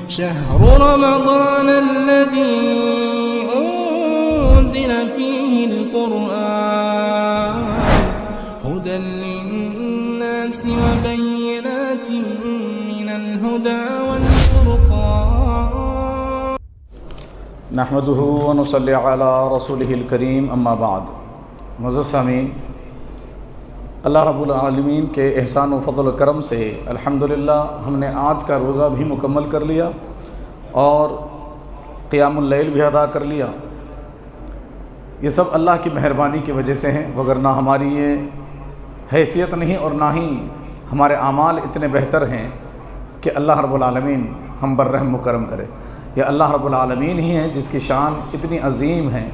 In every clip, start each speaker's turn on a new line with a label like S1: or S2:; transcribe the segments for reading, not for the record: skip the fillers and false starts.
S1: شهر رمضان الذي أنزل فيه القرآن هدى للناس وبينات من الهدى والفرقان
S2: نحمده ونصلي على رسوله الكريم اما بعد۔ معزز سامعین، اللہ رب العالمین کے احسان و فضل و کرم سے الحمدللہ ہم نے آج کا روزہ بھی مکمل کر لیا اور قیام اللیل بھی ادا کر لیا۔ یہ سب اللہ کی مہربانی کی وجہ سے ہیں، وگرنہ ہماری یہ حیثیت نہیں اور نہ ہی ہمارے اعمال اتنے بہتر ہیں کہ اللہ رب العالمین ہم پر رحم و کرم کرے۔ یہ اللہ رب العالمین ہی ہیں جس کی شان اتنی عظیم ہے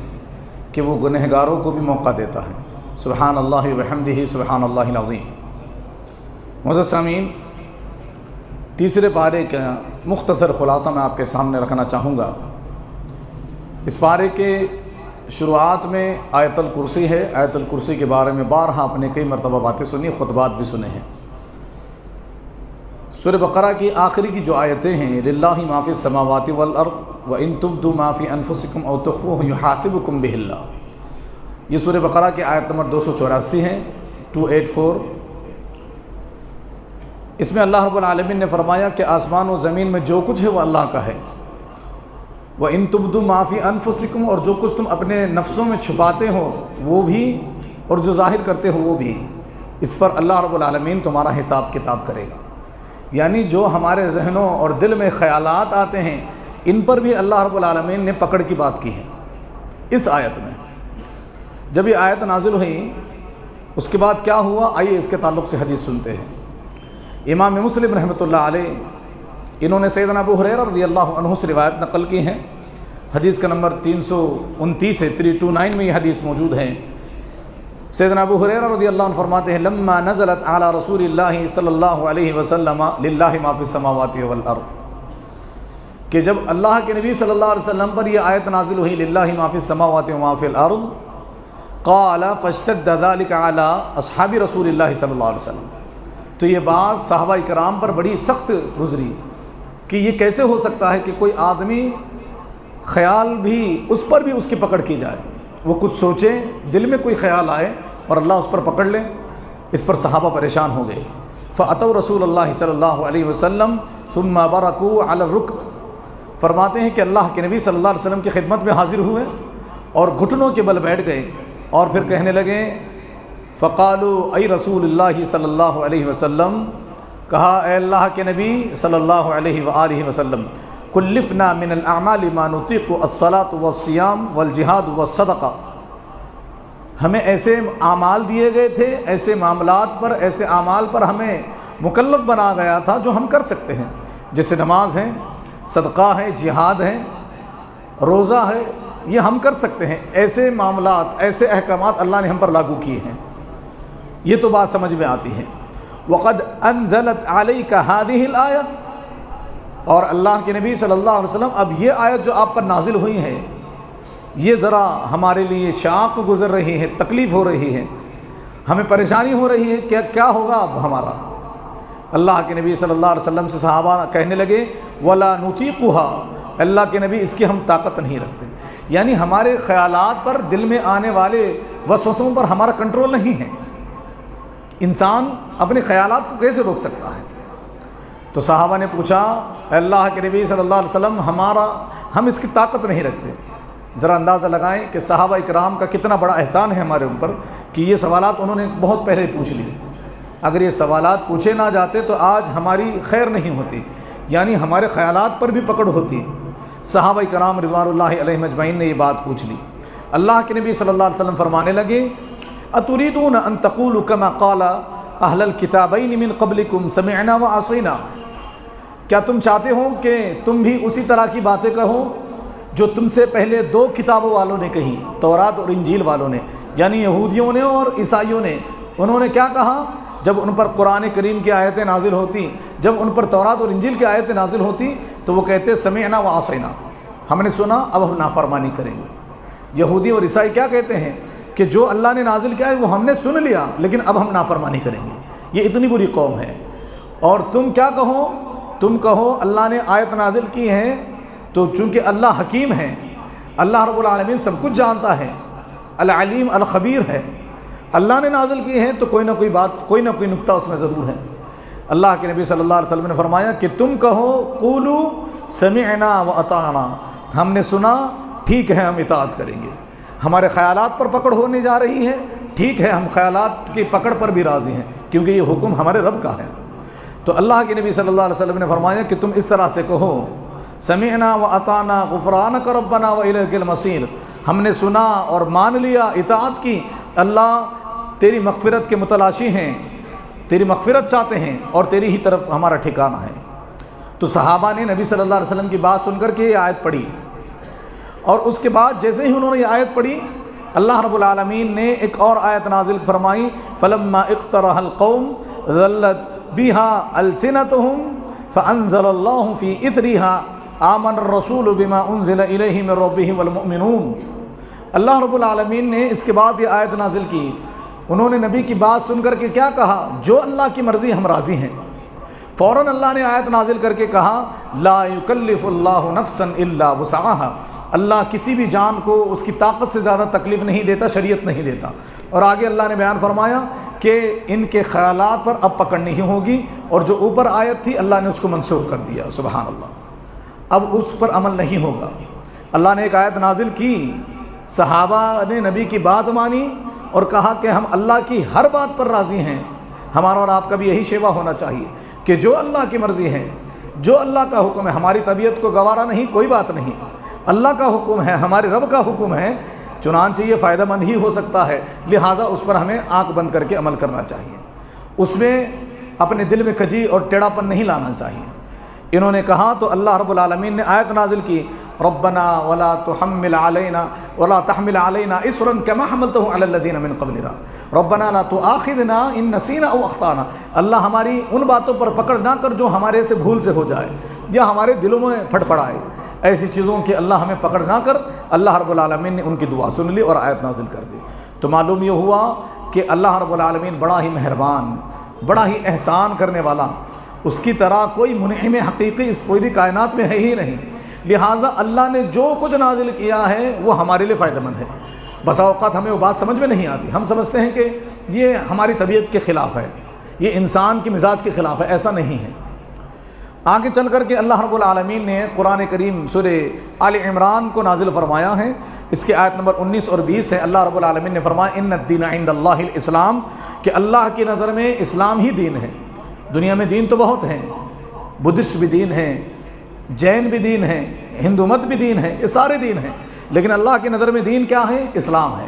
S2: کہ وہ گنہگاروں کو بھی موقع دیتا ہے۔ سبحان اللہ وبحمدہ سبحان اللہ العظیم۔ معزز سامعین، تیسرے پارے کا مختصر خلاصہ میں آپ کے سامنے رکھنا چاہوں گا۔ اس پارے کے شروعات میں آیت الکرسی ہے۔ آیت الکرسی کے بارے میں بارہا آپ نے کئی مرتبہ باتیں سنی، خطبات بھی سنے ہیں۔ سورہ بقرہ کی آخری کی جو آیتیں ہیں، للہ ما فی السماوات والارض وان تبدوا ما فی انفسکم او تخفوہ یحاسبکم بہ اللہ، یہ سورہ بقرہ کی آیت نمبر 284 ہے، 284۔ اس میں اللہ رب العالمین نے فرمایا کہ آسمان و زمین میں جو کچھ ہے وہ اللہ کا ہے۔ وَإِن تُبْدُوا مَا فِي أَنفُسِكُمْ، اور جو کچھ تم اپنے نفسوں میں چھپاتے ہو وہ بھی، اور جو ظاہر کرتے ہو وہ بھی، اس پر اللہ رب العالمین تمہارا حساب کتاب کرے گا۔ یعنی جو ہمارے ذہنوں اور دل میں خیالات آتے ہیں ان پر بھی اللہ رب العالمین نے پکڑ کی بات کی ہے اس آیت میں۔ جب یہ آیت نازل ہوئی اس کے بعد کیا ہوا، آئیے اس کے تعلق سے حدیث سنتے ہیں۔ امام مسلم رحمۃ اللہ علیہ انہوں نے سیدنا ابو ہریرہ رضی اللہ عنہ سے روایت نقل کی ہے۔ حدیث کا نمبر 329 ہے، 329 میں یہ حدیث موجود ہے۔ سیدنا ابو ہریرہ رضی اللہ عنہ فرماتے ہیں، لما نزلت علی رسول اللہ صلی اللہ علیہ وسلم للہ ما فی السماوات والارض، کہ جب اللہ کے نبی صلی اللہ علیہ وسلم پر یہ آیت نازل ہوئی، للہ ما فی السماوات وما فی الارض، قال فاشتد ذلك علی اصحاب رسول اللہ صلی اللہ علیہ وسلم، تو یہ بات صحابہ کرام پر بڑی سخت گزری کہ یہ کیسے ہو سکتا ہے کہ کوئی آدمی خیال بھی اس پر بھی اس کی پکڑ کی جائے، وہ کچھ سوچے، دل میں کوئی خیال آئے اور اللہ اس پر پکڑ لے۔ اس پر صحابہ پریشان ہو گئے۔ فاتوا رسول اللہ صلی اللہ علیہ وسلم ثم برکوا علی الرکب، فرماتے ہیں کہ اللہ کے نبی صلی اللہ علیہ وسلم کی خدمت میں حاضر ہوئے اور گھٹنوں کے بل بیٹھ گئے اور پھر کہنے لگے، فقالوا ای رسول اللہ صلی اللہ علیہ وسلم، کہا اے اللہ کے نبی صلی اللہ علیہ وآلہ وسلم، کلفنا من الاعمال ما نطیق الصلاۃ والصیام والجہاد والصدقہ، ہمیں ایسے اعمال دیے گئے تھے، ایسے معاملات پر، ایسے اعمال پر ہمیں مکلف بنا گیا تھا جو ہم کر سکتے ہیں، جیسے نماز ہے، صدقہ ہے، جہاد ہے، روزہ ہے، یہ ہم کر سکتے ہیں۔ ایسے معاملات، ایسے احکامات اللہ نے ہم پر لاگو کیے ہیں، یہ تو بات سمجھ میں آتی ہے۔ وقد انزلت علیک ہذہ الآیہ، اور اللہ کے نبی صلی اللہ علیہ وسلم اب یہ آیت جو آپ پر نازل ہوئی ہے یہ ذرا ہمارے لیے شاق گزر رہی ہے، تکلیف ہو رہی ہے، ہمیں پریشانی ہو رہی ہے کہ کیا ہوگا اب ہمارا۔ اللہ کے نبی صلی اللہ علیہ وسلم سے صحابہ کہنے لگے، ولا نطیقها، اللہ کے نبی اس کی ہم طاقت نہیں رکھتے، یعنی ہمارے خیالات پر، دل میں آنے والے وسوسوں پر ہمارا کنٹرول نہیں ہے۔ انسان اپنے خیالات کو کیسے روک سکتا ہے؟ تو صحابہ نے پوچھا، اے اللہ کے نبی صلی اللہ علیہ وسلم، ہم اس کی طاقت نہیں رکھتے۔ ذرا اندازہ لگائیں کہ صحابہ اکرام کا کتنا بڑا احسان ہے ہمارے اوپر کہ یہ سوالات انہوں نے بہت پہلے پوچھ لیے۔ اگر یہ سوالات پوچھے نہ جاتے تو آج ہماری خیر نہیں ہوتی، یعنی ہمارے خیالات پر بھی پکڑ ہوتی۔ صحابہ کرام رضوان اللہ علیہم اجمعین نے یہ بات پوچھ لی۔ اللہ کے نبی صلی اللہ علیہ وسلم فرمانے لگے، اتریدون ان تقولوا كما قال اہل الکتابین من قبلکم سمعنا وعصینا، کیا تم چاہتے ہو کہ تم بھی اسی طرح کی باتیں کہو جو تم سے پہلے دو کتابوں والوں نے کہیں، تورات اور انجیل والوں نے، یعنی یہودیوں نے اور عیسائیوں نے؟ انہوں نے کیا کہا جب ان پر قرآن کریم کی آیتیں نازل ہوتی، جب ان پر تورات اور انجیل کی آیتیں نازل ہوتی تو وہ کہتے سمعنا وعصینا، ہم نے سنا اب ہم نافرمانی کریں گے۔ یہودی اور عیسائی کیا کہتے ہیں کہ جو اللہ نے نازل کیا ہے وہ ہم نے سن لیا لیکن اب ہم نافرمانی کریں گے، یہ اتنی بری قوم ہے۔ اور تم کیا کہو، تم کہو اللہ نے آیت نازل کی ہے تو چونکہ اللہ حکیم ہے، اللہ رب العالمین سب کچھ جانتا ہے، العلیم الخبیر ہے، اللہ نے نازل کی ہے تو کوئی نہ کوئی بات، کوئی نہ کوئی نکتہ اس میں ضرور ہے۔ اللہ کے نبی صلی اللہ علیہ وسلم نے فرمایا کہ تم کہو قولوا سمعنا واطعنا، ہم نے سنا، ٹھیک ہے ہم اطاعت کریں گے۔ ہمارے خیالات پر پکڑ ہونے جا رہی ہے، ٹھیک ہے ہم خیالات کی پکڑ پر بھی راضی ہیں، کیونکہ یہ حکم ہمارے رب کا ہے۔ تو اللہ کے نبی صلی اللہ علیہ وسلم نے فرمایا کہ تم اس طرح سے کہو سمعنا واطعنا غفرانک ربنا والیک المصیر، ہم نے سنا اور مان لیا، اطاعت کی، اللہ تیری مغفرت کے متلاشی ہیں، تیری مغفرت چاہتے ہیں اور تیری ہی طرف ہمارا ٹھکانہ ہے۔ تو صحابہ نے نبی صلی اللہ علیہ وسلم کی بات سن کر کے یہ آیت پڑھی، اور اس کے بعد جیسے ہی انہوں نے یہ آیت پڑھی، اللہ رب العالمین نے ایک اور آیت نازل فرمائی، فلما اقترح القوم ذلت بها السنتهم فانزل الله في اثرها آمن الرسول بما انزل الیہ من ربہ والمؤمنون۔ اللہ رب العالمین نے اس کے بعد یہ آیت نازل کی، انہوں نے نبی کی بات سن کر کے کیا کہا؟ جو اللہ کی مرضی ہم راضی ہیں۔ فوراً اللہ نے آیت نازل کر کے کہا لا یکلف اللہ نفسا الا وسعها، اللہ کسی بھی جان کو اس کی طاقت سے زیادہ تکلیف نہیں دیتا، شریعت نہیں دیتا۔ اور آگے اللہ نے بیان فرمایا کہ ان کے خیالات پر اب پکڑ نہیں ہوگی، اور جو اوپر آیت تھی اللہ نے اس کو منسوخ کر دیا، سبحان اللہ، اب اس پر عمل نہیں ہوگا۔ اللہ نے ایک آیت نازل کی، صحابہ نے نبی کی بات مانی اور کہا کہ ہم اللہ کی ہر بات پر راضی ہیں۔ ہمارا اور آپ کا بھی یہی شیوا ہونا چاہیے کہ جو اللہ کی مرضی ہے، جو اللہ کا حکم ہے، ہماری طبیعت کو گوارا نہیں، کوئی بات نہیں، اللہ کا حکم ہے، ہمارے رب کا حکم ہے، چنانچہ یہ فائدہ مند ہی ہو سکتا ہے، لہٰذا اس پر ہمیں آنکھ بند کر کے عمل کرنا چاہیے، اس میں اپنے دل میں کجی اور ٹیڑھاپن نہیں لانا چاہیے۔ انہوں نے کہا تو اللہ رب العالمین نے آیت نازل کی ربنا ولا تحمل علینا ولا تحمل علینا اصرا کما حملته علی الذین من قبلنا ربنا لا تؤاخذنا ان نسینا او اخطانا، اللہ ہماری ان باتوں پر پکڑ نہ کر جو ہمارے سے بھول سے ہو جائے یا ہمارے دلوں میں پھٹ پڑائے، ایسی چیزوں کی اللہ ہمیں پکڑ نہ کر۔ اللہ رب العالمین نے ان کی دعا سن لی اور آیت نازل کر دی۔ تو معلوم یہ ہوا کہ اللہ رب العالمین بڑا ہی مہربان، بڑا ہی احسان کرنے والا، اس کی طرح کوئی منعم حقیقی اس پوری کائنات میں ہے ہی نہیں، لہٰذا اللہ نے جو کچھ نازل کیا ہے وہ ہمارے لیے فائدہ مند ہے۔ بسا اوقات ہمیں وہ بات سمجھ میں نہیں آتی، ہم سمجھتے ہیں کہ یہ ہماری طبیعت کے خلاف ہے، یہ انسان کی مزاج کے خلاف ہے، ایسا نہیں ہے۔ آگے چل کر کے اللہ رب العالمین نے قرآن کریم سورہ آل عمران کو نازل فرمایا ہے، اس کی آیت نمبر 19 اور 20 ہے۔ اللہ رب العالمین نے فرمایا ان الدین عند اللہ الاسلام، کہ اللہ کی نظر میں اسلام ہی دین ہے۔ دنیا میں دین تو بہت ہیں، بدھسٹ بھی دین ہے، جین بھی دین ہے، ہندو مت بھی دین ہے، یہ سارے دین ہیں، لیکن اللہ کی نظر میں دین کیا ہے؟ اسلام ہے۔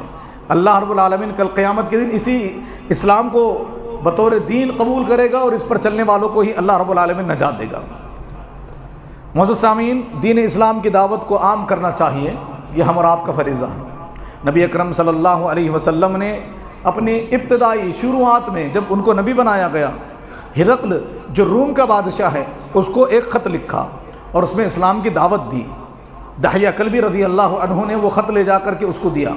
S2: اللہ رب العالمین کل قیامت کے دن اسی اسلام کو بطور دین قبول کرے گا اور اس پر چلنے والوں کو ہی اللہ رب العالمین نجات دے گا۔ معزز سامعین، دین اسلام کی دعوت کو عام کرنا چاہیے، یہ ہم اور آپ کا فریضہ ہے۔ نبی اکرم صلی اللہ علیہ وسلم نے اپنی ابتدائی شروعات میں جب ان کو نبی بنایا گیا، ہرقل جو روم کا بادشاہ ہے اس کو ایک خط لکھا اور اس میں اسلام کی دعوت دی۔ دحیہ کلبی رضی اللہ عنہ نے وہ خط لے جا کر کے اس کو دیا۔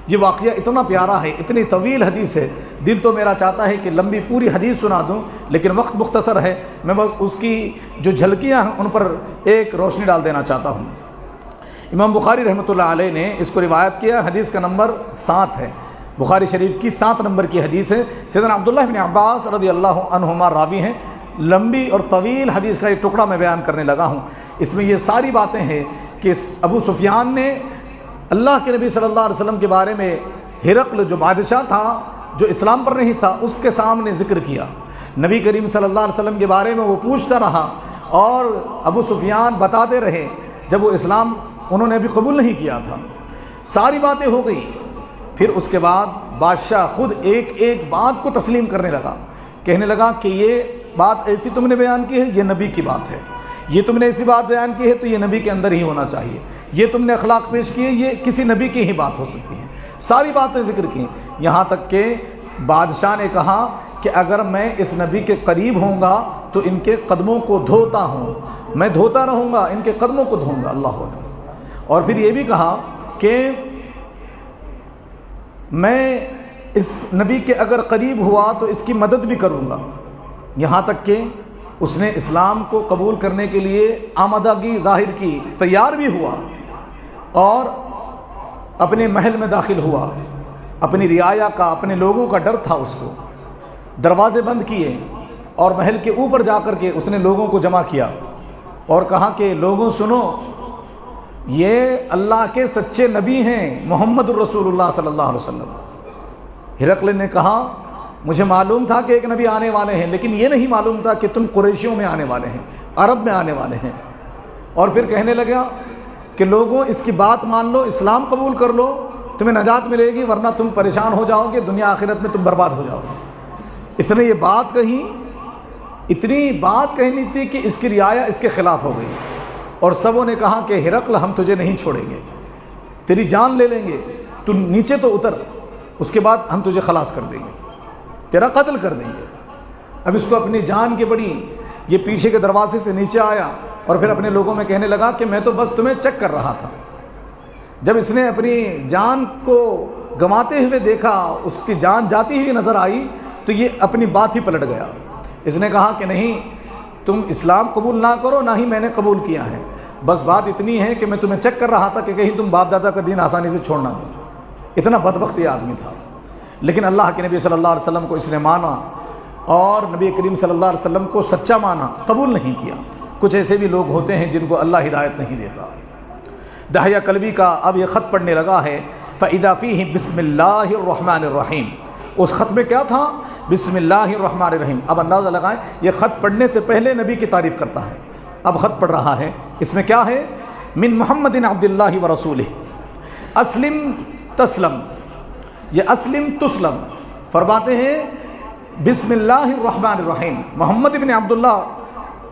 S2: یہ واقعہ اتنا پیارا ہے، اتنی طویل حدیث ہے، دل تو میرا چاہتا ہے کہ لمبی پوری حدیث سنا دوں، لیکن وقت مختصر ہے، میں بس اس کی جو جھلکیاں ہیں ان پر ایک روشنی ڈال دینا چاہتا ہوں۔ امام بخاری رحمۃ اللہ علیہ نے اس کو روایت کیا، حدیث کا نمبر 7 ہے، بخاری شریف کی 7 نمبر کی حدیث ہے۔ سیدنا عبداللہ بن عباس رضی اللہ عنہما راوی ہیں۔ لمبی اور طویل حدیث کا ایک ٹکڑا میں بیان کرنے لگا ہوں، اس میں یہ ساری باتیں ہیں کہ ابو سفیان نے اللہ کے نبی صلی اللہ علیہ وسلم کے بارے میں ہرقل جو بادشاہ تھا، جو اسلام پر نہیں تھا، اس کے سامنے ذکر کیا۔ نبی کریم صلی اللہ علیہ وسلم کے بارے میں وہ پوچھتا رہا اور ابو سفیان بتاتے رہے، جب وہ اسلام انہوں نے ابھی قبول نہیں کیا تھا۔ ساری باتیں ہو گئی، پھر اس کے بعد بادشاہ خود ایک ایک بات کو تسلیم کرنے لگا، کہنے لگا کہ یہ بات ایسی تم نے بیان کی ہے، یہ نبی کی بات ہے، یہ تم نے ایسی بات بیان کی ہے تو یہ نبی کے اندر ہی ہونا چاہیے، یہ تم نے اخلاق پیش کی ہے، یہ کسی نبی کی ہی بات ہو سکتی ہے۔ ساری باتیں ذکر کی، یہاں تک کہ بادشاہ نے کہا کہ اگر میں اس نبی کے قریب ہوں گا تو ان کے قدموں کو دھوتا ہوں، میں دھوتا رہوں گا، ان کے قدموں کو دھوں گا، اللہ اکبر۔ اور پھر یہ بھی کہا کہ میں اس نبی کے اگر قریب ہوا تو اس کی مدد بھی کروں گا، یہاں تک کہ اس نے اسلام کو قبول کرنے کے لیے آمادگی ظاہر کی، تیار بھی ہوا اور اپنے محل میں داخل ہوا۔ اپنی رعایا کا، اپنے لوگوں کا ڈر تھا، اس کو دروازے بند کیے اور محل کے اوپر جا کر کے اس نے لوگوں کو جمع کیا اور کہا کہ لوگوں سنو، یہ اللہ کے سچے نبی ہیں، محمد الرسول اللہ صلی اللہ علیہ وسلم۔ ہرقل نے کہا مجھے معلوم تھا کہ ایک نبی آنے والے ہیں، لیکن یہ نہیں معلوم تھا کہ تم قریشیوں میں آنے والے ہیں، عرب میں آنے والے ہیں۔ اور پھر کہنے لگا کہ لوگوں اس کی بات مان لو، اسلام قبول کر لو، تمہیں نجات ملے گی، ورنہ تم پریشان ہو جاؤ گے، دنیا آخرت میں تم برباد ہو جاؤ گے۔ اس نے یہ بات کہی، اتنی بات کہنی تھی کہ اس کی رعایا اس کے خلاف ہو گئی، اور سبوں نے کہا کہ ہرقل ہم تجھے نہیں چھوڑیں گے، تیری جان لے لیں گے، تو نیچے تو اتر، اس کے بعد ہم تجھے خلاص کر دیں گے، تیرا قتل کر دیں گے۔ اب اس کو اپنی جان کی بڑی، یہ پیچھے کے دروازے سے نیچے آیا اور پھر اپنے لوگوں میں کہنے لگا کہ میں تو بس تمہیں چیک کر رہا تھا۔ جب اس نے اپنی جان کو گنواتے ہوئے دیکھا، اس کی جان جاتی ہوئی نظر آئی، تو یہ اپنی بات ہی پلٹ گیا۔ اس نے کہا کہ نہیں، تم اسلام قبول نہ کرو، نہ ہی میں نے قبول کیا ہے، بس بات اتنی ہے کہ میں تمہیں چیک کر رہا تھا کہ کہیں تم باپ دادا کا دین آسانی سے چھوڑ نہ دو۔ اتنا بدبخت یہ آدمی تھا، لیکن اللہ کے نبی صلی اللہ علیہ وسلم کو اس نے مانا اور نبی کریم صلی اللہ علیہ وسلم کو سچا مانا، قبول نہیں کیا۔ کچھ ایسے بھی لوگ ہوتے ہیں جن کو اللہ ہدایت نہیں دیتا۔ دحیہ کلبی کا اب یہ خط پڑھنے لگا ہے، فَإِذَا فِيهِ بسم اللہ الرحمن الرحیم۔ اس خط میں کیا تھا؟ بسم اللہ الرحمن الرحیم۔ اب اندازہ لگائیں، یہ خط پڑھنے سے پہلے نبی کی تعریف کرتا ہے، اب خط پڑھ رہا ہے۔ اس میں کیا ہے؟ من محمد عبد اللہ ورسولہ اسلم تسلم، یہ اسلم تسلم فرماتے ہیں بسم اللہ الرحمن الرحیم، محمد بن عبداللہ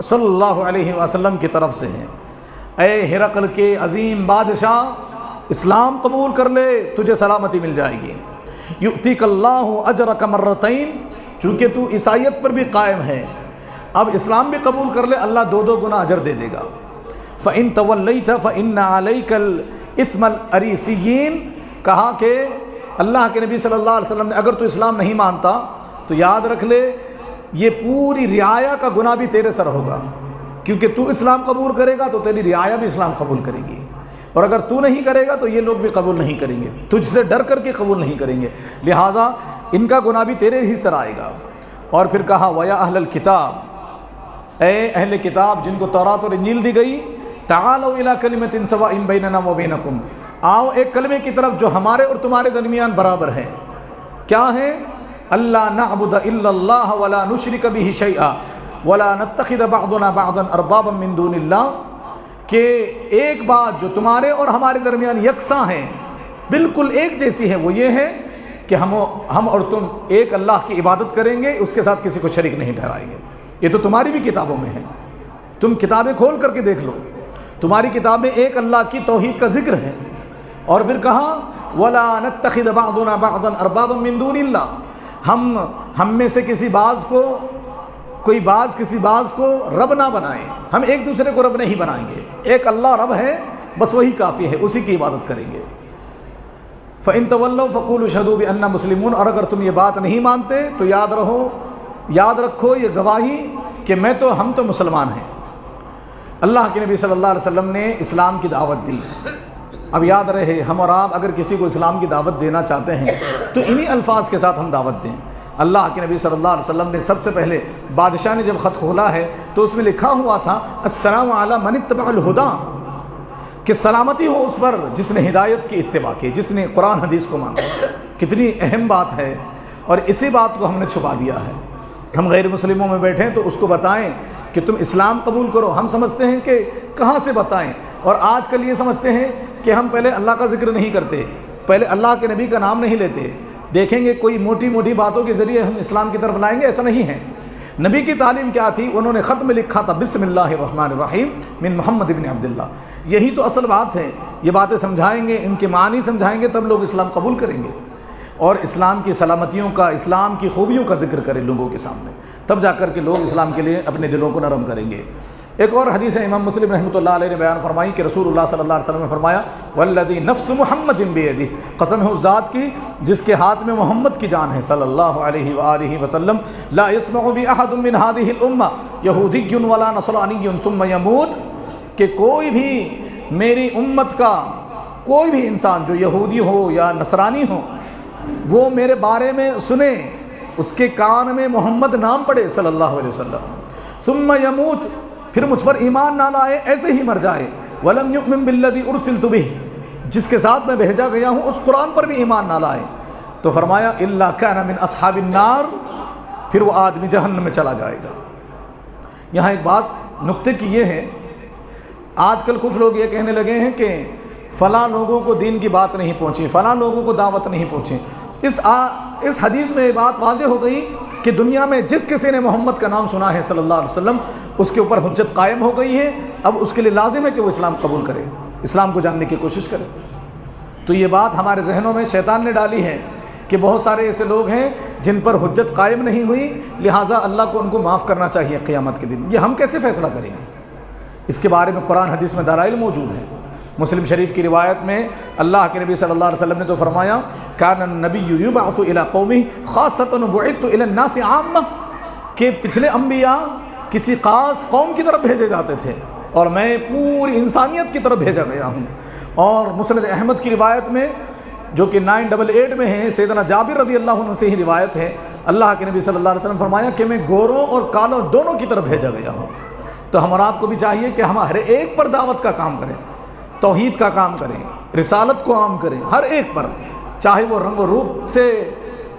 S2: صلی اللہ علیہ وسلم کی طرف سے ہے۔ اے ہرقل کے عظیم بادشاہ، اسلام قبول کر لے، تجھے سلامتی مل جائے گی۔ یؤتیک اللہ اجرک مرتین، چونکہ تو عیسائیت پر بھی قائم ہے، اب اسلام بھی قبول کر لے، اللہ 2 گنا اجر دے دے گا۔ فإن تولیت فإن علیک الإثم الأریسیین، کہا کہ اللہ کے نبی صلی اللہ علیہ وسلم نے اگر تو اسلام نہیں مانتا تو یاد رکھ لے یہ پوری رعایا کا گناہ بھی تیرے سر ہوگا، کیونکہ تو اسلام قبول کرے گا تو تیری رعایا بھی اسلام قبول کرے گی، اور اگر تو نہیں کرے گا تو یہ لوگ بھی قبول نہیں کریں گے، تجھ سے ڈر کر کے قبول نہیں کریں گے، لہٰذا ان کا گناہ بھی تیرے ہی سر آئے گا۔ اور پھر کہا وَيَا أَهْلَ الْكِتَابِ، اے اہل کتاب جن کو تورات اور انجیل دی گئی، تَعَالَوْا إِلَىٰ كَلِمَةٍ سَوَاءٍ بَيْنَنَا وَبَيْنَكُمْ، آؤ ایک کلمے کی طرف جو ہمارے اور تمہارے درمیان برابر ہے۔ کیا ہے؟ اللہ نعبد الا اللہ ولا نشرک بہ شیئا ولا نتخذ بعضنا بعضا اربابا من دون اللہ، کہ ایک بات جو تمہارے اور ہمارے درمیان یکساں ہے، بالکل ایک جیسی ہے، وہ یہ ہے کہ ہم اور تم ایک اللہ کی عبادت کریں گے، اس کے ساتھ کسی کو شریک نہیں ٹھہرائیں گے۔ یہ تو تمہاری بھی کتابوں میں ہے، تم کتابیں کھول کر کے دیکھ لو، تمہاری کتاب میں ایک اللہ کی توحید کا ذکر ہے۔ اور پھر کہا ولا نتخذ بعضنا بعضا اربابا من دون اللہ، ہم میں سے کسی بعض کو، کوئی بعض کسی بعض کو رب نہ بنائیں، ہم ایک دوسرے کو رب نہیں بنائیں گے، ایک اللہ رب ہے، بس وہی کافی ہے، اسی کی عبادت کریں گے۔ فَإِن تَوَلَّوْا فَقُولُوا اشْهَدُوا بِأَنَّا مُسْلِمُونَ، اور اگر تم یہ بات نہیں مانتے تو یاد رکھو یہ گواہی کہ ہم تو مسلمان ہیں۔ اللہ کے نبی صلی اللہ علیہ وسلم نے اسلام کی دعوت دی۔ اب یاد رہے، ہم اور آپ اگر کسی کو اسلام کی دعوت دینا چاہتے ہیں تو انہی الفاظ کے ساتھ ہم دعوت دیں۔ اللہ کے نبی صلی اللہ علیہ وسلم نے سب سے پہلے، بادشاہ نے جب خط کھولا ہے تو اس میں لکھا ہوا تھا السلام علی من اتبع الہدی، کہ سلامتی ہو اس پر جس نے ہدایت کی اتباع کی، جس نے قرآن حدیث کو مانا۔ کتنی اہم بات ہے، اور اسی بات کو ہم نے چھپا دیا ہے۔ ہم غیر مسلموں میں بیٹھیں تو اس کو بتائیں کہ تم اسلام قبول کرو، ہم سمجھتے ہیں کہ کہاں سے بتائیں، اور آج کل یہ سمجھتے ہیں کہ ہم پہلے اللہ کا ذکر نہیں کرتے، پہلے اللہ کے نبی کا نام نہیں لیتے، دیکھیں گے کوئی موٹی موٹی باتوں کے ذریعے ہم اسلام کی طرف لائیں گے، ایسا نہیں ہے۔ نبی کی تعلیم کیا تھی؟ انہوں نے خط میں لکھا تھا بسم اللہ الرحمن الرحیم من محمد بن عبداللہ، یہی تو اصل بات ہے۔ یہ باتیں سمجھائیں گے، ان کے معنی سمجھائیں گے، تب لوگ اسلام قبول کریں گے، اور اسلام کی سلامتیوں کا، اسلام کی خوبیوں کا ذکر کریں لوگوں کے سامنے، تب جا کر کے لوگ اسلام کے لیے اپنے دلوں کو نرم کریں گے۔ ایک اور حدیث ہے امام مسلم رحمۃ اللہ علیہ نے بیان فرمائی کہ رسول اللہ صلی اللہ علیہ وسلم نے فرمایا والذی نفس محمد بیدہ، قسم ہے اس ذات کی جس کے ہاتھ میں محمد کی جان ہے صلی اللہ علیہ وآلہ وسلم، لا يسمع بأحد من هذه الامة یہودی ولا نصرانی ثم يموت، کہ کوئی بھی میری امت کا کوئی بھی انسان جو یہودی ہو یا نصرانی ہو وہ میرے بارے میں سنے، اس کے کان میں محمد نام پڑے صلی اللہ علیہ وسلم، ثم يموت، پھر مجھ پر ایمان نہ لائے، ایسے ہی مر جائے، وَلَمْ يُؤْمِن بِالَّذِي أُرْسِلْتُ بِهِ، جس کے ساتھ میں بھیجا گیا ہوں اس قرآن پر بھی ایمان نہ لائے، تو فرمایا إِلَّا كَانَ مِنْ أَصْحَابِ النَّارِ، پھر وہ آدمی جہنم میں چلا جائے گا۔ یہاں ایک بات نکتے کی یہ ہے، آج کل کچھ لوگ یہ کہنے لگے ہیں کہ فلاں لوگوں کو دین کی بات نہیں پہنچی، فلاں لوگوں کو دعوت نہیں پہنچی۔ اس حدیث میں یہ بات واضح ہو گئی کہ دنیا میں جس کسی نے محمد کا نام سنا ہے صلی اللہ علیہ وسلم اس کے اوپر حجت قائم ہو گئی ہے، اب اس کے لیے لازم ہے کہ وہ اسلام قبول کرے، اسلام کو جاننے کی کوشش کرے۔ تو یہ بات ہمارے ذہنوں میں شیطان نے ڈالی ہے کہ بہت سارے ایسے لوگ ہیں جن پر حجت قائم نہیں ہوئی، لہٰذا اللہ کو ان کو معاف کرنا چاہیے قیامت کے دن۔ یہ ہم کیسے فیصلہ کریں گے؟ اس کے بارے میں قرآن حدیث میں دلائل موجود ہیں۔ مسلم شریف کی روایت میں اللہ کے نبی صلی اللہ علیہ وسلم نے تو فرمایا کان النبی یبعث الی قومہ خاصۃ وبعثت الی الناس عامہ، کہ پچھلے انبیاء کسی خاص قوم کی طرف بھیجے جاتے تھے اور میں پوری انسانیت کی طرف بھیجا گیا ہوں۔ اور مسند احمد کی روایت میں جو کہ 988 میں ہے، سیدنا جابر رضی اللہ عنہ سے ہی روایت ہے، اللہ کے نبی صلی اللہ علیہ وسلم فرمایا کہ میں گوروں اور کالوں دونوں کی طرف بھیجا گیا ہوں۔ تو ہم اور آپ کو بھی چاہیے کہ ہم ہر ایک پر دعوت کا کام کریں، توحید کا کام کریں، رسالت کو عام کریں، ہر ایک پر، چاہے وہ رنگ و روپ سے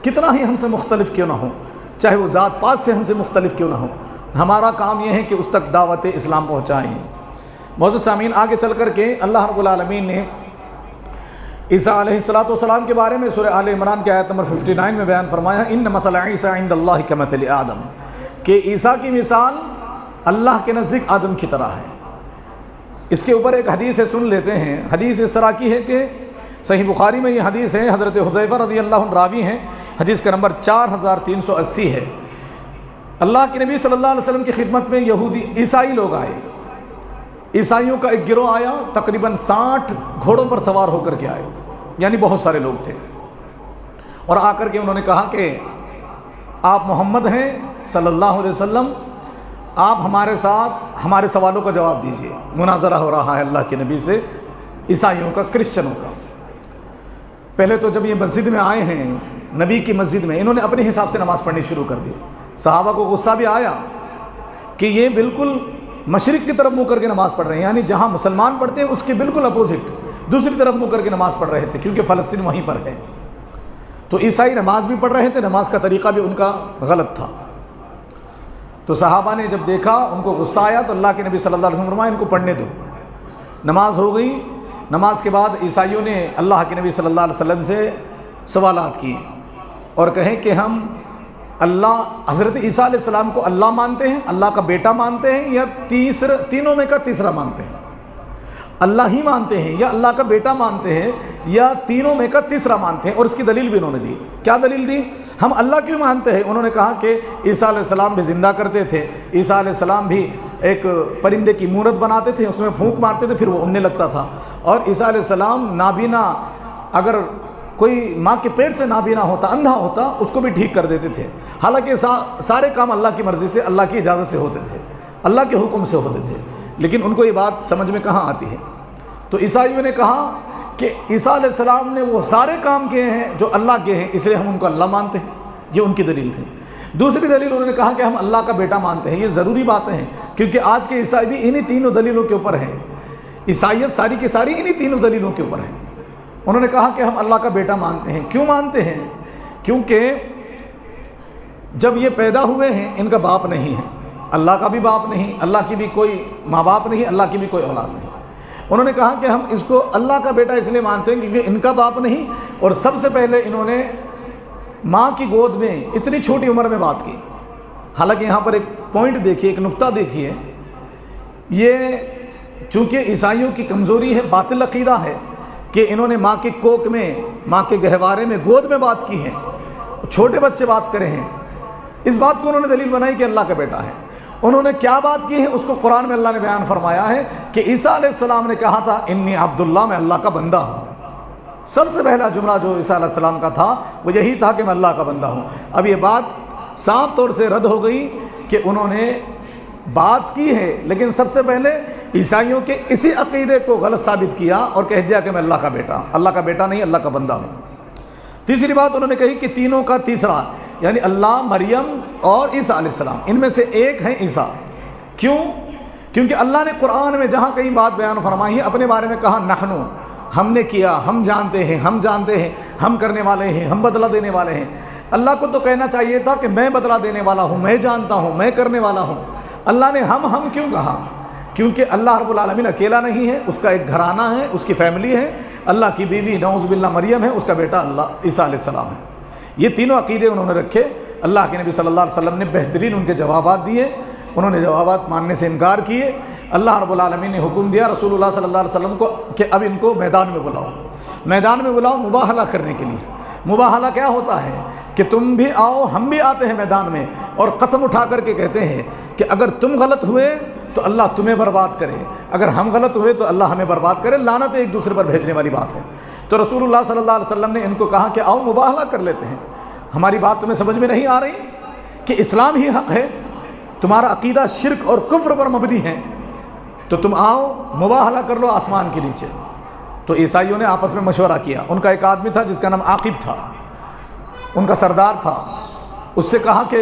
S2: کتنا ہی ہم سے مختلف کیوں نہ ہو، چاہے وہ ذات پات سے ہم سے مختلف کیوں نہ ہو، ہمارا کام یہ ہے کہ اس تک دعوت اسلام پہنچائیں۔ معزز سامعین، آگے چل کر کے اللہ رب العالمین نے عیسیٰ علیہ السلام کے بارے میں سورہ آل عمران کی آیت نمبر 59 میں بیان فرمایا ان مثل عیسیٰ عند اللہ کمثل آدم، کہ عیسیٰ کی مثال اللہ کے نزدیک آدم کی طرح ہے۔ اس کے اوپر ایک حدیث ہے، سن لیتے ہیں۔ حدیث اس طرح کی ہے کہ صحیح بخاری میں یہ حدیث ہے، حضرت حذیفہ رضی اللہ عنہ راوی ہیں، حدیث کا نمبر 4380 ہے۔ اللہ کے نبی صلی اللہ علیہ وسلم کی خدمت میں یہودی عیسائی لوگ آئے، عیسائیوں کا ایک گروہ آیا، تقریباً 60 گھوڑوں پر سوار ہو کر کے آئے، یعنی بہت سارے لوگ تھے، اور آ کر کے انہوں نے کہا کہ آپ محمد ہیں صلی اللہ علیہ وسلم، آپ ہمارے ساتھ ہمارے سوالوں کا جواب دیجیے۔ مناظرہ ہو رہا ہے اللہ کے نبی سے عیسائیوں کا، کرسچنوں کا۔ پہلے تو جب یہ مسجد میں آئے ہیں، نبی کی مسجد میں، انہوں نے اپنے حساب سے نماز پڑھنی شروع کر دی۔ صحابہ کو غصہ بھی آیا کہ یہ بالکل مشرق کی طرف منہ کر کے نماز پڑھ رہے ہیں، یعنی جہاں مسلمان پڑھتے ہیں اس کے بالکل اپوزٹ دوسری طرف منہ کر کے نماز پڑھ رہے تھے، کیونکہ فلسطین وہیں پر ہے۔ تو عیسائی نماز بھی پڑھ رہے تھے، نماز کا طریقہ بھی ان کا غلط تھا۔ تو صحابہ نے جب دیکھا، ان کو غصہ آیا، تو اللہ کے نبی صلی اللہ علیہ وسلم فرمایا ان کو پڑھنے دو۔ نماز ہو گئی، نماز کے بعد عیسائیوں نے اللہ کے نبی صلی اللہ علیہ وسلم سے سوالات کیے اور کہیں کہ ہم اللہ حضرت عیسیٰ علیہ السلام کو اللہ مانتے ہیں، اللہ کا بیٹا مانتے ہیں، یا تینوں میں کا تیسرا مانتے ہیں؟ اللہ ہی مانتے ہیں یا اللہ کا بیٹا مانتے ہیں یا تینوں میں کا تیسرا مانتے ہیں؟ اور اس کی دلیل بھی انہوں نے دی۔ کیا دلیل دی؟ ہم اللہ کیوں مانتے ہیں؟ انہوں نے کہا کہ عیسیٰ علیہ السلام بھی زندہ کرتے تھے، عیسیٰ علیہ السلام بھی ایک پرندے کی مورت بناتے تھے، اس میں پھونک مارتے تھے، پھر وہ اڑنے لگتا تھا، اور عیسیٰ علیہ السلام نابینا، اگر کوئی ماں کے پیٹ سے نابینا ہوتا، اندھا ہوتا، اس کو بھی ٹھیک کر دیتے تھے۔ حالانکہ سارے کام اللہ کی مرضی سے، اللہ کی اجازت سے ہوتے تھے، اللہ کے حکم سے ہوتے تھے، لیکن ان کو یہ بات سمجھ میں کہاں آتی ہے۔ تو عیسائیوں نے کہا کہ عیسیٰ علیہ السلام نے وہ سارے کام کیے ہیں جو اللہ کے ہیں، اس لیے ہم ان کو اللہ مانتے ہیں۔ یہ ان کی دلیل تھی۔ دوسری دلیل انہوں نے کہا کہ ہم اللہ کا بیٹا مانتے ہیں۔ یہ ضروری باتیں ہیں، کیونکہ آج کے عیسائی بھی انہی تینوں دلیلوں کے اوپر ہیں، عیسائیت ساری کی ساری انہی تینوں دلیلوں کے اوپر ہے۔ انہوں نے کہا کہ ہم اللہ کا بیٹا مانتے ہیں۔ کیوں مانتے ہیں؟ کیونکہ جب یہ پیدا ہوئے ہیں ان کا باپ نہیں ہے، اللہ کا بھی باپ نہیں، اللہ کی بھی کوئی ماں باپ نہیں، اللہ کی بھی کوئی اولاد نہیں۔ انہوں نے کہا کہ ہم اس کو اللہ کا بیٹا اس لیے مانتے ہیں کیونکہ ان کا باپ نہیں، اور سب سے پہلے انہوں نے ماں کی گود میں اتنی چھوٹی عمر میں بات کی۔ حالانکہ یہاں پر ایک پوائنٹ دیکھیے، ایک نقطہ دیکھیے، یہ چونکہ عیسائیوں کی کمزوری ہے، باطل عقیدہ ہے کہ انہوں نے ماں کے کوکھ میں، ماں کے گہوارے میں، گود میں بات کی ہے، چھوٹے بچے بات کرے ہیں، اس بات کو انہوں نے دلیل بنائی کہ اللہ کا بیٹا ہے۔ انہوں نے کیا بات کی ہے اس کو قرآن میں اللہ نے بیان فرمایا ہے کہ عیسیٰ علیہ السلام نے کہا تھا انی عبداللہ، میں اللہ کا بندہ ہوں۔ سب سے پہلا جملہ جو عیسیٰ علیہ السلام کا تھا وہ یہی تھا کہ میں اللہ کا بندہ ہوں۔ اب یہ بات صاف طور سے رد ہو گئی کہ انہوں نے بات کی ہے لیکن سب سے پہلے عیسائیوں کے اسی عقیدے کو غلط ثابت کیا اور کہہ دیا کہ میں اللہ کا بیٹا نہیں، اللہ کا بندہ ہوں۔ تیسری بات انہوں نے کہی کہ تینوں کا تیسرا، یعنی اللہ، مریم اور عیسیٰ علیہ السلام، ان میں سے ایک ہیں عیسیٰ۔ کیوں؟ کیونکہ اللہ نے قرآن میں جہاں کہیں بات بیان فرمائی ہے اپنے بارے میں کہا نحنو، ہم نے کیا، ہم جانتے ہیں، ہم کرنے والے ہیں، ہم بدلہ دینے والے ہیں۔ اللہ کو تو کہنا چاہیے تھا کہ میں بدلہ دینے والا ہوں، میں جانتا ہوں، میں کرنے والا ہوں۔ اللہ نے ہم کیوں کہا؟ کیونکہ اللہ رب العالمین اکیلا نہیں ہے، اس کا ایک گھرانہ ہے، اس کی فیملی ہے، اللہ کی بیوی نعوذ باللہ مریم ہے، اس کا بیٹا اللہ عیسیٰ علیہ السلام ہے۔ یہ تینوں عقیدے انہوں نے رکھے۔ اللہ کے نبی صلی اللہ علیہ وسلم نے بہترین ان کے جوابات دیے، انہوں نے جوابات ماننے سے انکار کیے۔ اللہ رب العالمین نے حکم دیا رسول اللہ صلی اللہ علیہ وسلم کو کہ اب ان کو میدان میں بلاؤ مباہلہ کرنے کے لیے۔ مباہلہ کیا ہوتا ہے کہ تم بھی آؤ، ہم بھی آتے ہیں میدان میں، اور قسم اٹھا کر کے کہتے ہیں کہ اگر تم غلط ہوئے تو اللہ تمہیں برباد کرے، اگر ہم غلط ہوئے تو اللہ ہمیں برباد کرے۔ لعنت ایک دوسرے پر بھیجنے والی بات ہے۔ تو رسول اللہ صلی اللہ علیہ وسلم نے ان کو کہا کہ آؤ مباہلہ کر لیتے ہیں۔ ہماری بات تمہیں سمجھ میں نہیں آ رہی کہ اسلام ہی حق ہے، تمہارا عقیدہ شرک اور کفر پر مبنی ہے، تو تم آؤ مباہلہ کر لو آسمان کے نیچے۔ تو عیسائیوں نے آپس میں مشورہ کیا۔ ان کا ایک آدمی تھا جس کا نام عاقب تھا، ان کا سردار تھا۔ اس سے کہا کہ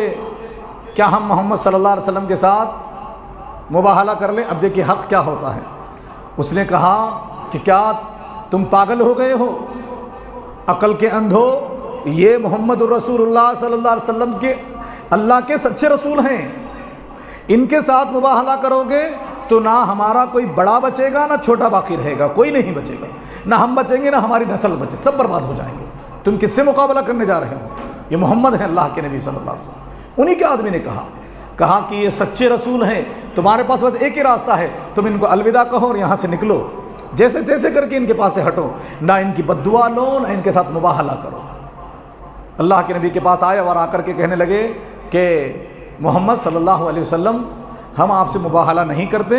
S2: کیا ہم محمد صلی اللہ علیہ وسلم کے ساتھ مباہلہ کر لیں؟ اب دیکھیے حق کیا ہوتا ہے۔ اس نے کہا کہ کیا تم پاگل ہو گئے ہو، عقل کے اندھو؟ یہ محمد الرسول اللہ صلی اللہ علیہ وسلم کے اللہ کے سچے رسول ہیں، ان کے ساتھ مباہلہ کرو گے تو نہ ہمارا کوئی بڑا بچے گا نہ چھوٹا باقی رہے گا، کوئی نہیں بچے گا، نہ ہم بچیں گے نہ ہماری نسل بچے، سب برباد ہو جائیں گے۔ تم کس سے مقابلہ کرنے جا رہے ہو؟ یہ محمد ہیں اللہ کے نبی صلی اللہ علیہ وسلم۔ انہی کے آدمی نے کہا کہ یہ سچے رسول ہیں، تمہارے پاس بس ایک ہی راستہ ہے، تم ان کو الوداع کہو اور یہاں سے نکلو، جیسے تیسے کر کے ان کے پاس سے ہٹو، نہ ان کی بد دعا لو نہ ان کے ساتھ مباہلہ کرو۔ اللہ کے نبی کے پاس آئے اور آ کر کے کہنے لگے کہ محمد صلی اللہ علیہ وسلم، ہم آپ سے مباہلہ نہیں کرتے،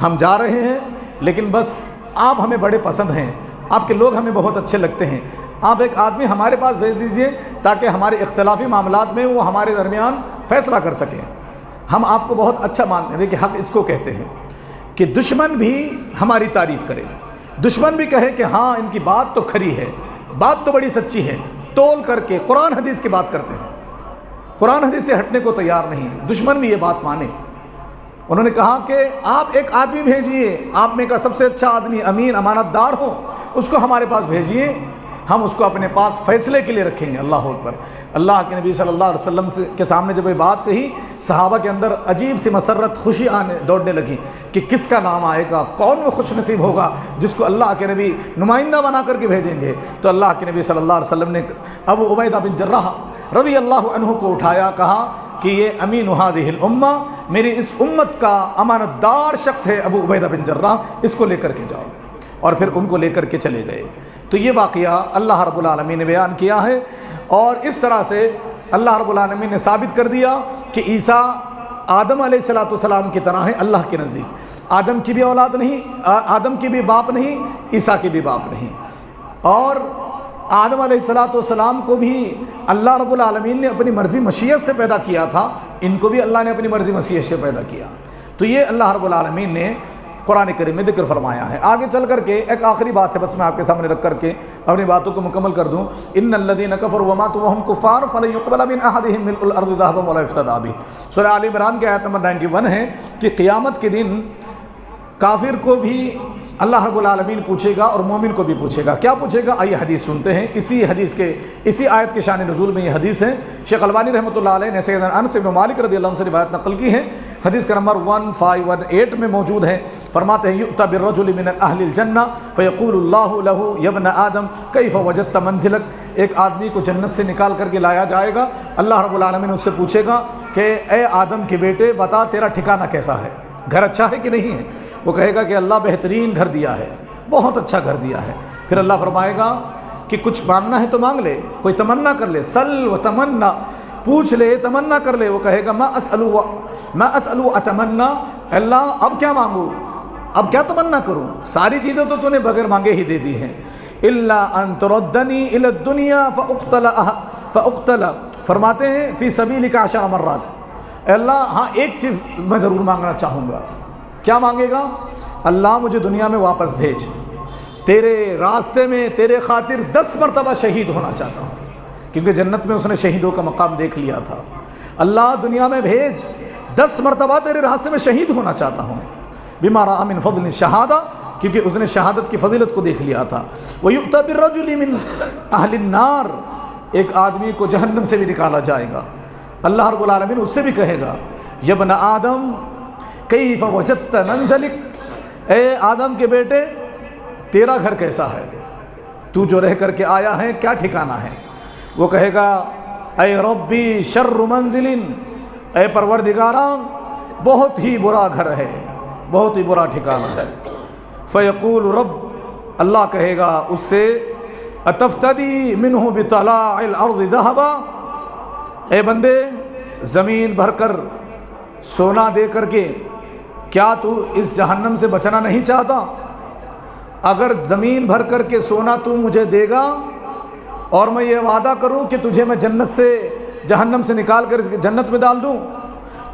S2: ہم جا رہے ہیں، لیکن بس آپ ہمیں بڑے پسند ہیں، آپ کے لوگ ہمیں بہت اچھے لگتے ہیں، آپ ایک آدمی ہمارے پاس بھیج دیجئے تاکہ ہمارے اختلافی معاملات میں وہ ہمارے درمیان فیصلہ کر سکیں۔ ہم آپ کو بہت اچھا مانتے ہیں۔ دیکھیں حق اس کو کہتے ہیں کہ دشمن بھی ہماری تعریف کرے، دشمن بھی کہے کہ ہاں ان کی بات تو کھری ہے، بات تو بڑی سچی ہے، تول کر کے قرآن حدیث کی بات کرتے ہیں، قرآن حدیث سے ہٹنے کو تیار نہیں، دشمن بھی یہ بات مانے۔ انہوں نے کہا کہ آپ ایک آدمی بھیجیے، آپ میں کا سب سے اچھا آدمی، امین، امانت دار ہو، اس کو ہمارے پاس بھیجیے، ہم اس کو اپنے پاس فیصلے کے لیے رکھیں گے۔ اللہ اکبر۔ اللہ کے نبی صلی اللہ علیہ وسلم کے سامنے جب یہ بات کہی، صحابہ کے اندر عجیب سی مسرت، خوشی دوڑنے لگی کہ کس کا نام آئے گا، کون وہ خوش نصیب ہوگا جس کو اللہ کے نبی نمائندہ بنا کر کے بھیجیں گے۔ تو اللہ کے نبی صلی اللہ علیہ وسلم نے ابو عبیدہ بن جراح رضی اللہ عنہ کو اٹھایا، کہا کہ یہ امین ہذہ الامہ، میری اس امت کا امانت دار شخص ہے ابو عبیدہ بن جراح، اس کو لے کر کے جاؤ۔ اور پھر ان کو لے کر کے چلے گئے۔ تو یہ واقعہ اللہ رب العالمین نے بیان کیا ہے، اور اس طرح سے اللہ رب العالمین نے ثابت کر دیا کہ عیسیٰ آدم علیہ السلام کی طرح ہیں اللہ کے نزدیک۔ آدم کی بھی اولاد نہیں، آدم کی بھی باپ نہیں، عیسیٰ کی بھی باپ نہیں۔ اور آدم علیہ السلام کو بھی اللہ رب العالمین نے اپنی مرضی مشیت سے پیدا کیا تھا، ان کو بھی اللہ نے اپنی مرضی مشیت سے پیدا کیا۔ تو یہ اللہ رب العالمین نے قرآن کریم میں ذکر فرمایا ہے۔ آگے چل کر کے ایک آخری بات ہے، بس میں آپ کے سامنے رکھ کر کے اپنی باتوں کو مکمل کر دوں۔ ان الذین کفروا وماتوا وهم کفار فلن يقبل من احدهم ملء الارض ذهبا ولا يفتدى به۔ سورہ آل عمران کی آیت نمبر 91 ہے کہ قیامت کے دن کافر کو بھی اللہ رب العالمین پوچھے گا اور مومن کو بھی پوچھے گا۔ کیا پوچھے گا؟ آئیے حدیث سنتے ہیں۔ اسی آیت کے شان نزول میں یہ حدیث ہے۔ شیخ البانی رحمۃ اللہ علیہ نے سیدنا انس بن مالک رضی اللہ عنہ سے روایت نقل کی ہے، حدیث کا نمبر 1518 میں موجود ہے۔ فرماتے ہیں یؤتی بالرجل من اہل الجنہ فیقول اللہ له یا ابن آدم کیف وجدت منزلک۔ ایک آدمی کو جنت سے نکال کر کے لایا جائے گا، اللہ رب العالمین اس سے پوچھے گا کہ اے آدم کے بیٹے بتا تیرا ٹھکانہ کیسا ہے، گھر اچھا ہے کہ نہیں ہے؟ وہ کہے گا کہ اللہ بہترین گھر دیا ہے، بہت اچھا گھر دیا ہے۔ پھر اللہ فرمائے گا کہ کچھ مانگنا ہے تو مانگ لے، کوئی تمنا کر لے، سل و تمنا، پوچھ لے، تمنا کر لے، وہ کہے گا ما اسألو اتمنا، اللہ اب کیا مانگوں، اب کیا تمنا کروں، ساری چیزیں تو نے بغیر مانگے ہی دے دی ہیں، الا ان تردنی الی الدنیا فاقتل، فرماتے ہیں فی سبیلک 10 مرات، اے اللہ ہاں ایک چیز میں ضرور مانگنا چاہوں گا، کیا مانگے گا، اللہ مجھے دنیا میں واپس بھیج، تیرے راستے میں تیرے خاطر 10 مرتبہ شہید ہونا چاہتا ہوں، کیونکہ جنت میں اس نے شہیدوں کا مقام دیکھ لیا تھا، اللہ دنیا میں بھیج، 10 مرتبہ تیرے راستے میں شہید ہونا چاہتا ہوں، بما رأى من فضل الشہادہ، کیونکہ اس نے شہادت کی فضیلت کو دیکھ لیا تھا، وَيُؤْتَى بِالرَّجُلِ مِنْ أَهْلِ النَّارِ، ایک آدمی کو جہنم سے بھی نکالا جائے گا، اللہ رب العالمین اس سے بھی کہے گا یا ابن آدم کیف وجدت منزلک، اے آدم کے بیٹے تیرا گھر کیسا ہے، تو جو رہ کر کے آیا ہے کیا ٹھکانہ ہے، وہ کہے گا اے ربی شر منزل، اے پروردگارا بہت ہی برا گھر ہے، بہت ہی برا ٹھکانہ ہے، فیقول رب، اللہ کہے گا اس سے اتفتدی منہ بطلاع الارض ذہبا، اے بندے زمین بھر کر سونا دے کر کے کیا تو اس جہنم سے بچنا نہیں چاہتا، اگر زمین بھر کر کے سونا تو مجھے دے گا اور میں یہ وعدہ کروں کہ تجھے میں جنت سے جہنم سے نکال کر جنت میں ڈال دوں،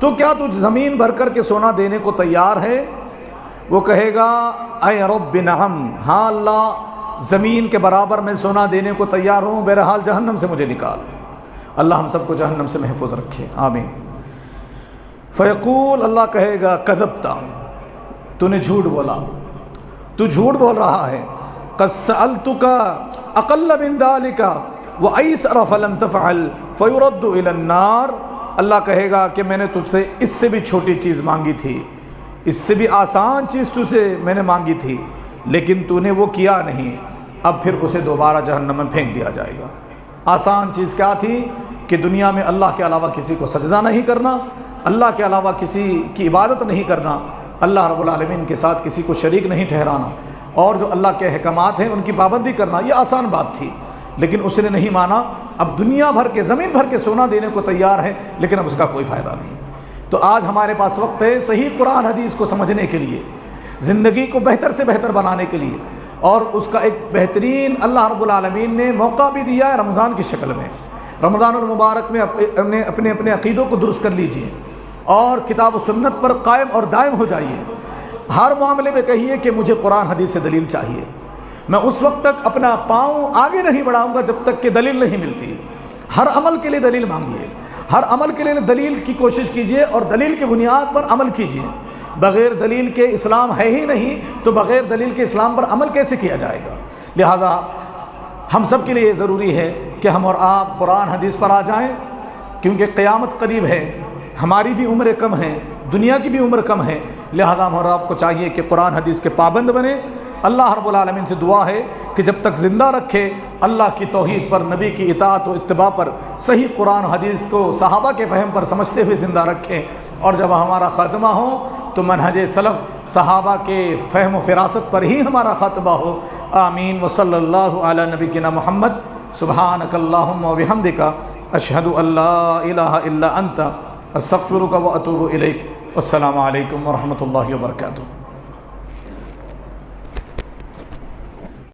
S2: تو کیا تو زمین بھر کر کے سونا دینے کو تیار ہے، وہ کہے گا اے رب نعم، ہاں اللہ زمین کے برابر میں سونا دینے کو تیار ہوں، بہرحال جہنم سے مجھے نکال، اللہ ہم سب کو جہنم سے محفوظ رکھے، آمین۔ فیقول، اللہ کہے گا کذبت، تو نے جھوٹ بولا، تو جھوٹ بول رہا ہے، قد سألتک اقل من ذلک وایسر فلم تفعل فیرد الی النار، اللہ کہے گا کہ میں نے تجھ سے اس سے بھی چھوٹی چیز مانگی تھی، اس سے بھی آسان چیز تجھ سے میں نے مانگی تھی، لیکن تو نے وہ کیا نہیں، اب پھر اسے دوبارہ جہنم میں پھینک دیا جائے گا۔ آسان چیز کیا تھی کہ دنیا میں اللہ کے علاوہ کسی کو سجدہ نہیں کرنا، اللہ کے علاوہ کسی کی عبادت نہیں کرنا، اللہ رب العالمین کے ساتھ کسی کو شریک نہیں ٹھہرانا، اور جو اللہ کے احکامات ہیں ان کی پابندی کرنا، یہ آسان بات تھی، لیکن اس نے نہیں مانا، اب دنیا بھر کے زمین بھر کے سونا دینے کو تیار ہے، لیکن اب اس کا کوئی فائدہ نہیں۔ تو آج ہمارے پاس وقت ہے صحیح قرآن حدیث کو سمجھنے کے لیے، زندگی کو بہتر سے بہتر بنانے کے لیے، اور اس کا ایک بہترین اللہ رب العالمین نے موقع بھی دیا ہے رمضان کی شکل میں۔ رمضان المبارک میں اپنے اپنے عقیدوں کو درست کر لیجئے اور کتاب و سنت پر قائم اور دائم ہو جائیے، ہر معاملے میں کہیے کہ مجھے قرآن حدیث سے دلیل چاہیے، میں اس وقت تک اپنا پاؤں آگے نہیں بڑھاؤں گا جب تک کہ دلیل نہیں ملتی، ہر عمل کے لیے دلیل مانگیے، ہر عمل کے لیے دلیل کی کوشش کیجئے اور دلیل کی بنیاد پر عمل کیجئے، بغیر دلیل کے اسلام ہے ہی نہیں، تو بغیر دلیل کے اسلام پر عمل کیسے کیا جائے گا؟ لہٰذا ہم سب کے لیے یہ ضروری ہے کہ ہم اور آپ قرآن حدیث پر آ جائیں، کیونکہ قیامت قریب ہے، ہماری بھی عمریں کم ہیں، دنیا کی بھی عمر کم ہے، لہٰذا ہم اور آپ کو چاہیے کہ قرآن حدیث کے پابند بنیں۔ اللہ رب العالمین سے دعا ہے کہ جب تک زندہ رکھے اللہ کی توحید پر، نبی کی اطاعت و اتباع پر، صحیح قرآن حدیث کو صحابہ کے فہم پر سمجھتے ہوئے زندہ رکھے، اور جب ہمارا خاتمہ ہو تو منہج سلف صحابہ کے فہم و فراست پر ہی ہمارا خاتمہ ہو، آمین۔ وصلی اللہ علی نبینا محمد، سبحانک اللہم و بحمدک، اشہد ان لا الہ الا انت، استغفرک و اتوب الیک، والسلام علیکم ورحمۃ اللہ وبرکاتہ۔